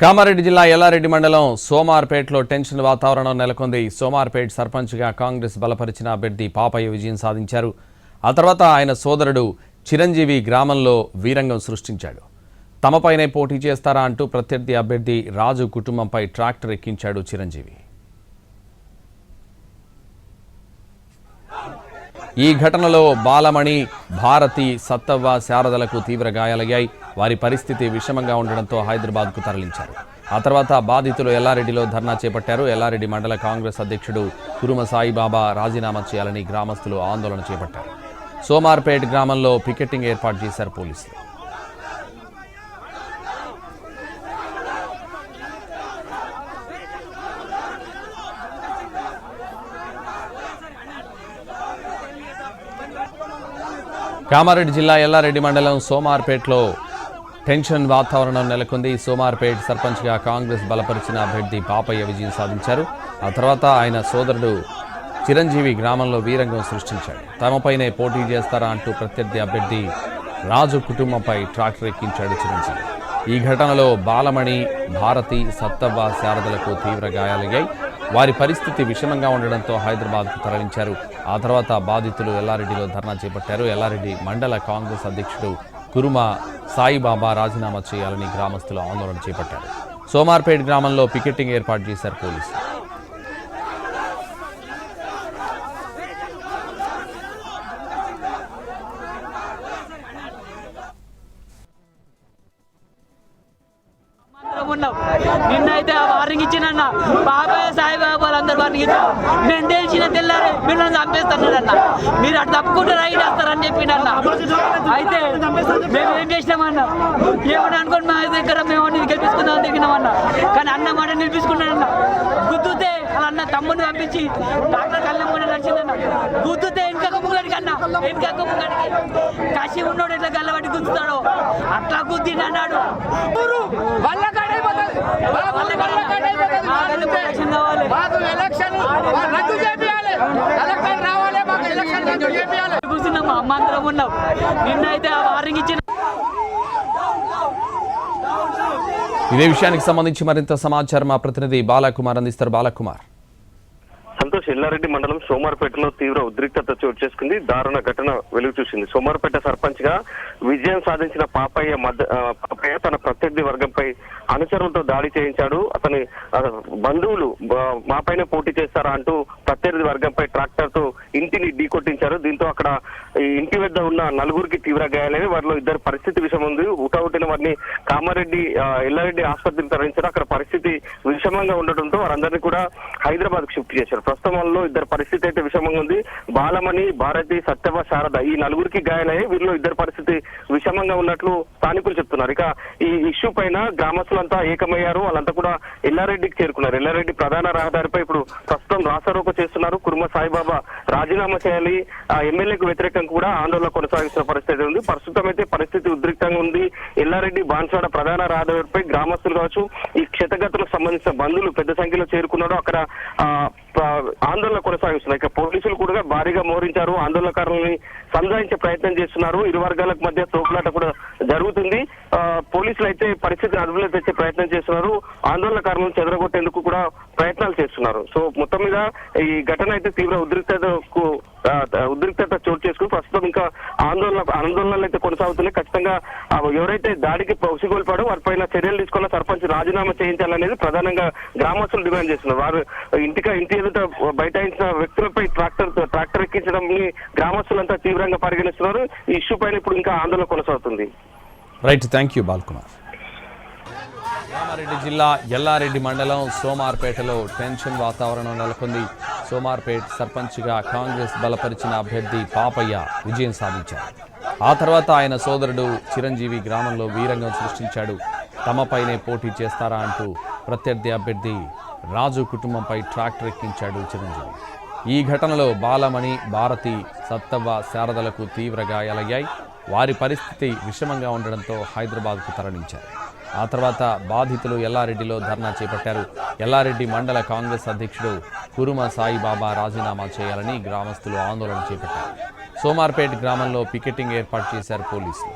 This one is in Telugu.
కామారెడ్డి జిల్లా ఎల్లారెడ్డి మండలం సోమార్పేటలో టెన్షన్ వాతావరణం నెలకొంది. సోమార్పేట సర్పంచ్గా కాంగ్రెస్ బలపరిచిన అభ్యర్థి పాపయ్య విజయం సాధించారు. ఆ తర్వాత ఆయన సోదరుడు చిరంజీవి గ్రామంలో వీరంగం సృష్టించాడు. తమపైనే పోటీ చేస్తారా అంటూ ప్రత్యర్థి అభ్యర్థి రాజు కుటుంబంపై ట్రాక్టర్ ఎక్కించాడు చిరంజీవి. ఈ ఘటనలో బాలమణి, భారతి, సత్తవ్వ, శారదలకు తీవ్ర గాయాలయ్యాయి. వారి పరిస్థితి విషమంగా ఉండడంతో హైదరాబాద్కు తరలించారు. ఆ తర్వాత బాధితులు ఎల్లారెడ్డిలో ధర్నా చేపట్టారు. ఎల్లారెడ్డి మండల కాంగ్రెస్ అధ్యక్షుడు కురుమ సాయిబాబా రాజీనామా చేయాలని గ్రామస్తులు ఆందోళన చేపట్టారు. సోమార్పేట్ గ్రామంలో పికెటింగ్ ఏర్పాటు చేశారు పోలీసులు. కామారెడ్డి జిల్లా ఎల్లారెడ్డి మండలం సోమార్పేటలో టెన్షన్ వాతావరణం నెలకొంది. సోమార్పేట సర్పంచ్గా కాంగ్రెస్ బలపరిచిన అభ్యర్థి పాపయ్య విజయం సాధించారు. ఆ తర్వాత ఆయన సోదరుడు చిరంజీవి గ్రామంలో వీరంగం సృష్టించాడు. తమపైనే పోటీ చేస్తారా అంటూ ప్రత్యర్థి అభ్యర్థి రాజు కుటుంబంపై ట్రాక్టర్ ఎక్కించాడు చిరంజీవి. ఈ ఘటనలో బాలమణి, భారతి, సత్తవ్వ, శారదలకు తీవ్ర గాయాలయ్యాయి. వారి పరిస్థితి విషమంగా ఉండడంతో హైదరాబాద్కు తరలించారు. ఆ తర్వాత బాధితులు ఎల్లారెడ్డిలో ధర్నా చేపట్టారు. ఎల్లారెడ్డి మండల కాంగ్రెస్ అధ్యక్షుడు కురుమ సాయిబాబా రాజీనామా చేయాలని గ్రామస్తులు ఆందోళన చేపట్టారు. సోమార్పేట్ గ్రామంలో పికెటింగ్ ఏర్పాటు చేశారు పోలీసులు. నిన్నైతే వార్నింగ్ ఇచ్చినన్న బాబాయ్ సాయిబాబా అందరు వార్నింగ్ ఇచ్చారు. నేను తెలిసిన తెల్లారే మీరు చంపేస్తానన్న, మీరు అటు తప్పుకుంటే రైట్ వేస్తారని చెప్పిండన్న. అయితే మేము ఏం చేసినామన్నా, ఏమని అనుకోండి మా దగ్గర మేము గెలిపించుకుందాం దిగినామన్న. కానీ అన్న మాట నిలిపించుకున్నాడన్న. గుద్దుతే అలా అన్న తమ్ముడిని పంపించి డాక్టర్ కళ్ళ కూడా నడిచిందన్న. గుద్దుతే ఇంకా ముగ్గడికి అన్న, ఇంకా ముగ్గడికి కసి ఉన్నోడు ఎట్లా గల్లబట్టి గుద్దుతాడో అట్లా గుద్దిండి అన్నాడు. కూర్చున్నాం అమ్మంతరం ఉన్నాం. నిన్నైతే వార్నింగ్ ఇచ్చిన. ఇదే విషయానికి సంబంధించి మరింత సమాచారం మా ప్రతినిధి బాలకుమార్ అందిస్తారు. బాలకుమార్. సంతోష్, ఎల్లారెడ్డి మండలం సోమార్పేటలో తీవ్ర ఉద్రిక్తత చోటు చేసుకుంది. దారుణ ఘటన వెలుగు చూసింది. సోమార్పేట సర్పంచ్ గా విజయం సాధించిన పాపయ్య తన ప్రత్యర్థి వర్గంపై అనుచరులతో దాడి చేయించాడు. అతని బంధువులు మాపైన పోటీ చేస్తారా అంటూ ప్రత్యర్థి వర్గంపై ట్రాక్టర్ తో ఇంటిని ఢీకొట్టించారు. దీంతో అక్కడ ఇంటి వద్ద ఉన్న నలుగురికి తీవ్ర గాయాలైన వారిలో ఇద్దరు పరిస్థితి విషయం ఉంది. ఉటవుటిన వారిని కామారెడ్డి ఎల్లారెడ్డి ఆసుపత్రికి తరలించారు. అక్కడ పరిస్థితి విషమంగా ఉండటంతో వారందరినీ కూడా హైదరాబాద్ కు షిఫ్ట్ చేశారు. ప్రస్తుతం వాళ్ళలో ఇద్దరు పరిస్థితి అయితే విషమంగా ఉంది. బాలమణి, భారతి, సత్యవ, శారద ఈ నలుగురికి గాయాలయ్యాయి. వీరిలో ఇద్దరు పరిస్థితి విషమంగా ఉన్నట్లు స్థానికులు చెప్తున్నారు. ఇక ఈ ఇష్యూ పైన గ్రామస్తులంతా ఏకమయ్యారు. వాళ్ళంతా కూడా ఎల్లారెడ్డికి చేరుకున్నారు. ఎల్లారెడ్డి ప్రధాన రహదారిపై ఇప్పుడు ప్రస్తుతం రాస్తారోకో చేస్తున్నారు. కురుమ సాయిబాబా రాజీనామా చేయాలి, ఆ ఎమ్మెల్యేకు వ్యతిరేకంగా కూడా ఆందోళన కొనసాగిస్తున్న పరిస్థితి ఉంది. ప్రస్తుతం అయితే పరిస్థితి ఉద్రిక్తంగా ఉంది. ఎల్లారెడ్డి బాన్సాడ ప్రధాన రహదారిపై గ్రామస్తులు కావచ్చు, ఈ క్షతగతులకు సంబంధించిన బంధువులు పెద్ద సంఖ్యలో చేరుకున్నారు. అక్కడ ఆందోళన కొనసాగిస్తున్నారు. ఇక పోలీసులు కూడా భారీగా మోహరించారు. ఆందోళనకారులని సంధానించే ప్రయత్నం చేస్తున్నారు. ఇరు వర్గాలకు మధ్య తోపులాట కూడా జరుగుతుంది. పోలీసులు అయితే పరిస్థితిని అదుపులో తెచ్చే ప్రయత్నం చేస్తున్నారు. ఆందోళనకారులను చెదరగొట్టేందుకు కూడా ప్రయత్నాలు చేస్తున్నారు. సో మొత్తం మీద ఈ ఘటన అయితే తీవ్ర ఉద్రిక్తత చోటు చేసుకుని ప్రస్తుతం ఇంకా ఆందోళనలు అయితే కొనసాగుతున్నాయి. ఖచ్చితంగా ఎవరైతే దాడికి ఉసిగొల్పాడో వారిపైన చర్యలు తీసుకున్న సర్పంచ్ రాజీనామా చేయించాలనేది ప్రధానంగా గ్రామస్తులు డిమాండ్ చేస్తున్నారు. వారు ఇంటి ఎదుట బైఠాయించిన వ్యక్తులపై ట్రాక్టర్ ఎక్కించడం గ్రామస్తులంతా తీవ్రంగా పరిగణిస్తున్నారు. ఈ ఇష్యూ పైన ఇప్పుడు ఇంకా ఆందోళన కొనసాగుతుంది. Right, thank you Balakumar. Kamareddy జిల్లా ఎల్లారెడ్డి మండలం సోమార్పేటలో టెన్షన్ వాతావరణం నెలకొంది. సోమార్పేట సర్పంచ్గా కాంగ్రెస్ బలపరిచిన అభ్యర్థి పాపయ్య విజయం సాధించారు. ఆ తర్వాత ఆయన సోదరుడు చిరంజీవి గ్రామంలో వీరంగం సృష్టించాడు. తమపైనే పోటీ చేస్తారా అంటూ ప్రత్యర్థి అభ్యర్థి రాజు కుటుంబంపై ట్రాక్టర్ ఎక్కించాడు చిరంజీవి. ఈ ఘటనలో బాలమణి, భారతి, సత్తవ్వ, శారదలకు తీవ్ర గాయాలయ్యాయి. వారి పరిస్థితి విషమంగా ఉండడంతో హైదరాబాద్కు తరలించారు. ఆ తర్వాత బాధితులు ఎల్లారెడ్డిలో ధర్నా చేపట్టారు. ఎల్లారెడ్డి మండల కాంగ్రెస్ అధ్యక్షుడు కురుమ సాయిబాబా రాజీనామా చేయాలని గ్రామస్తులు ఆందోళన చేపట్టారు. సోమార్పేట్ గ్రామంలో పికెటింగ్ ఏర్పాటు చేశారు పోలీసులు.